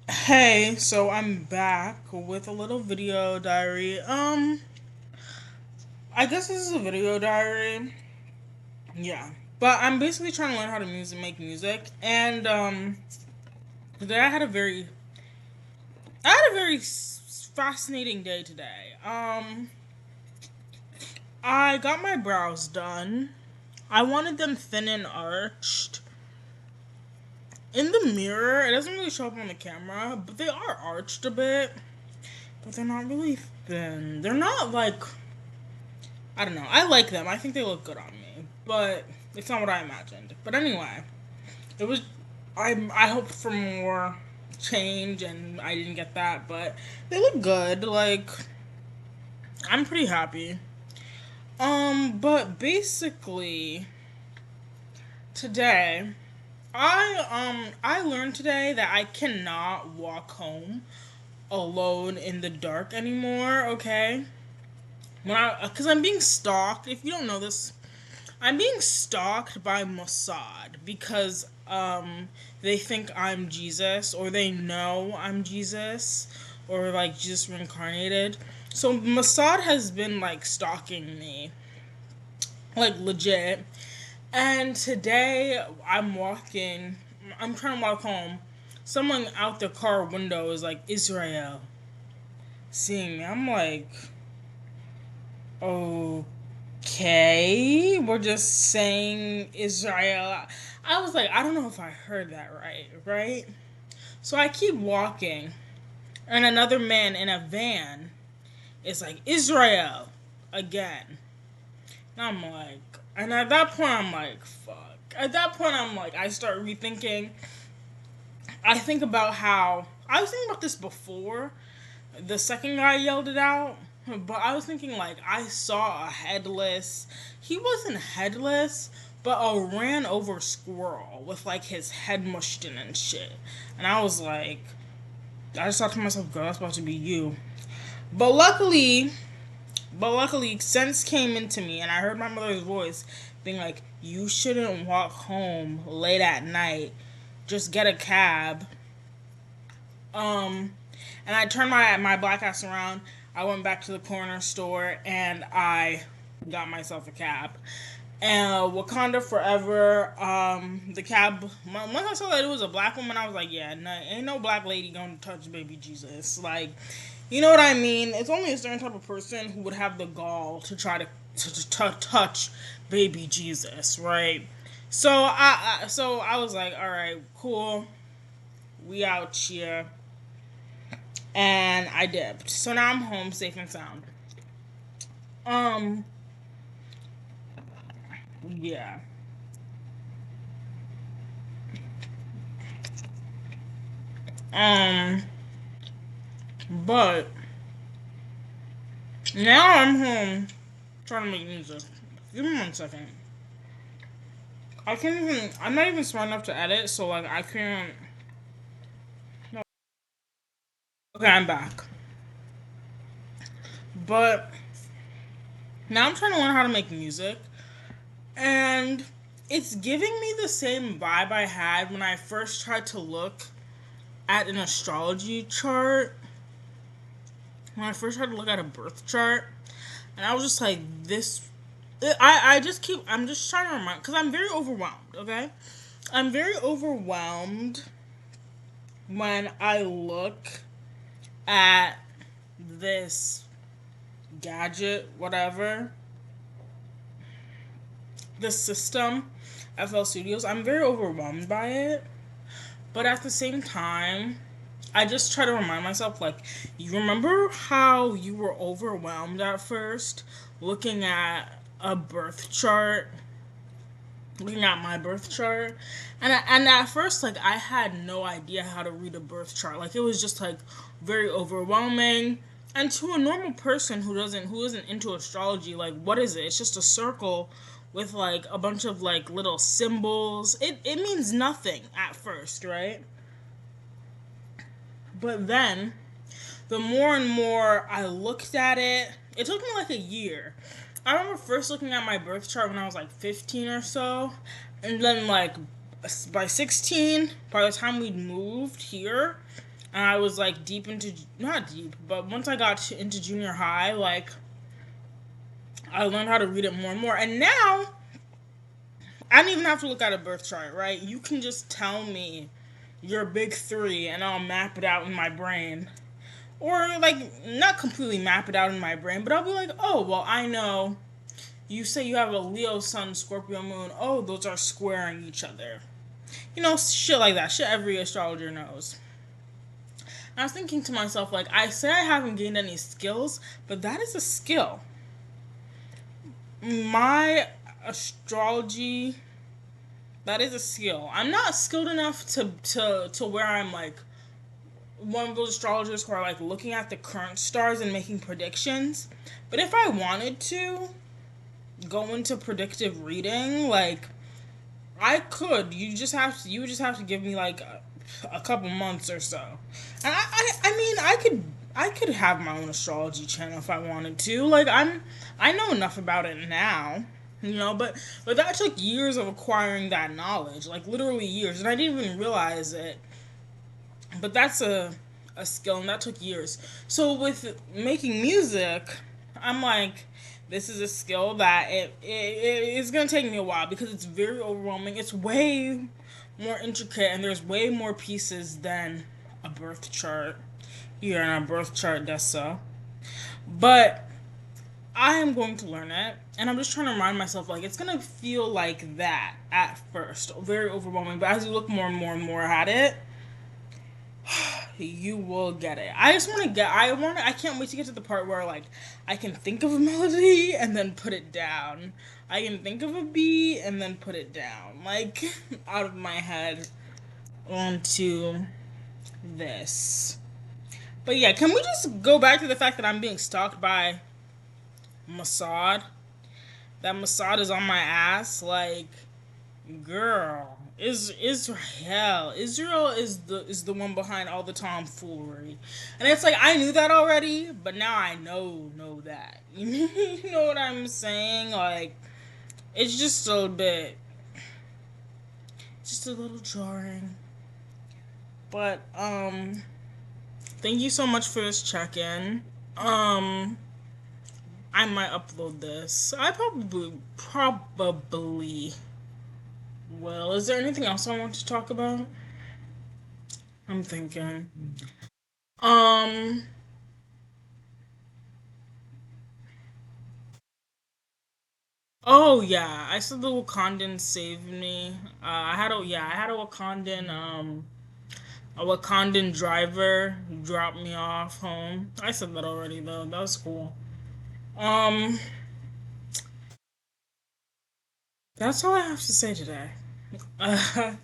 Hey, so I'm back with a little video diary. I guess this is a video diary. Yeah. But I'm basically trying to learn how to make music, and today I had a very fascinating day today. I got my brows done. I wanted them thin and arched. In the mirror, it doesn't really show up on the camera, but they are arched a bit, but they're not really thin. They're not like, I don't know. I like them. I think they look good on me, but it's not what I imagined. But anyway, it was. I hoped for more change, and I didn't get that. But they look good. Like, I'm pretty happy. But basically today, I learned today that I cannot walk home alone in the dark anymore. Okay, because I'm being stalked. If you don't know this, I'm being stalked by Mossad because they think I'm Jesus, or they know I'm Jesus, or like Jesus reincarnated. So Mossad has been like stalking me, like legit. And today I'm trying to walk home. Someone out the car window is like, Israel, seeing me. I'm like, okay, we're just saying Israel. I was like, I don't know if I heard that right? So I keep walking, and another man in a van is like, Israel again. And I'm like, and at that point, I'm like, fuck. At that point, I'm like, I start rethinking. I think about how I was thinking about this before the second guy yelled it out, but I was thinking like I saw a headless. He wasn't headless, but a ran over squirrel with like his head mushed in and shit. And I was like, I just thought to myself, girl, that's about to be you. But luckily, sense came into me, and I heard my mother's voice being like, "You shouldn't walk home late at night. Just get a cab." Um, and I turned my black ass around. I went back to the corner store and I got myself a cab. And Wakanda forever. The cab. Once I saw that it was a black woman, I was like, yeah, no, ain't no black lady gonna touch baby Jesus. Like, you know what I mean? It's only a certain type of person who would have the gall to try to touch baby Jesus, right? So I was like, all right, cool, we out here, and I dipped. So now I'm home safe and sound. Um, yeah. Um, but now I'm home trying to make music. Give me 1 second. I can't even. I'm not even smart enough to edit, so like I can't. No. Okay, I'm back. But now I'm trying to learn how to make music, and it's giving me the same vibe I had when I first tried to look at an astrology chart. When I first tried to look at a birth chart, and I was just like, this. I just keep. I'm just trying to remind, because I'm very overwhelmed. Okay, I'm very overwhelmed when I look at this gadget, whatever, this system, FL Studios. I'm very overwhelmed by it, but at the same time, I just try to remind myself, like, you remember how you were overwhelmed at first looking at a birth chart, looking at my birth chart, and at first, like, I had no idea how to read a birth chart. Like, it was just like very overwhelming. And to a normal person who isn't into astrology, like, what is it? It's just a circle with like a bunch of like little symbols. It means nothing at first, right? But then the more and more I looked at it, it took me like a year. I remember first looking at my birth chart when I was like 15 or so, and then like by 16, by the time we'd moved here, And I was like deep into, not deep, but once I got into junior high, like I learned how to read it more and more. And now I don't even have to look at a birth chart, right? You can just tell me your big three and I'll map it out in my brain. Or, like, not completely map it out in my brain, but I'll be like, oh, well, I know you say you have a Leo sun, Scorpio moon. Oh, those are squaring each other. You know, shit like that. Shit every astrologer knows. I was thinking to myself, like, I say I haven't gained any skills, but that is a skill. My astrology, that is a skill. I'm not skilled enough to where I'm like one of those astrologers who are like looking at the current stars and making predictions. But if I wanted to go into predictive reading, like I could. You would just have to give me like a couple months or so. And I mean I could have my own astrology channel if I wanted to. Like I know enough about it now. You know, but that took years of acquiring that knowledge, like literally years, and I didn't even realize it. But that's a skill, and that took years. So with making music, I'm like, this is a skill that it's gonna take me a while because it's very overwhelming. It's way more intricate, and there's way more pieces than a birth chart. Here in a birth chart does so. But I am going to learn it, and I'm just trying to remind myself like it's gonna feel like that at first, very overwhelming. But as you look more and more and more at it, you will get it. I just want to get. I can't wait to get to the part where like I can think of a melody and then put it down. I can think of a beat and then put it down, like out of my head onto this. But yeah, can we just go back to the fact that I'm being stalked by Mossad? That Mossad is on my ass, like, girl. Israel is the one behind all the tomfoolery, and it's like I knew that already, but now I know that. You know what I'm saying? Like, it's just a little jarring. But thank you so much for this check-in. Um, I might upload this. I probably will. Is there anything else I want to talk about? I'm thinking. Um. Oh yeah, I said the Wakandan saved me. I had a Wakandan driver drop me off home. I said that already though. That was cool. Um, that's all I have to say today. Bye.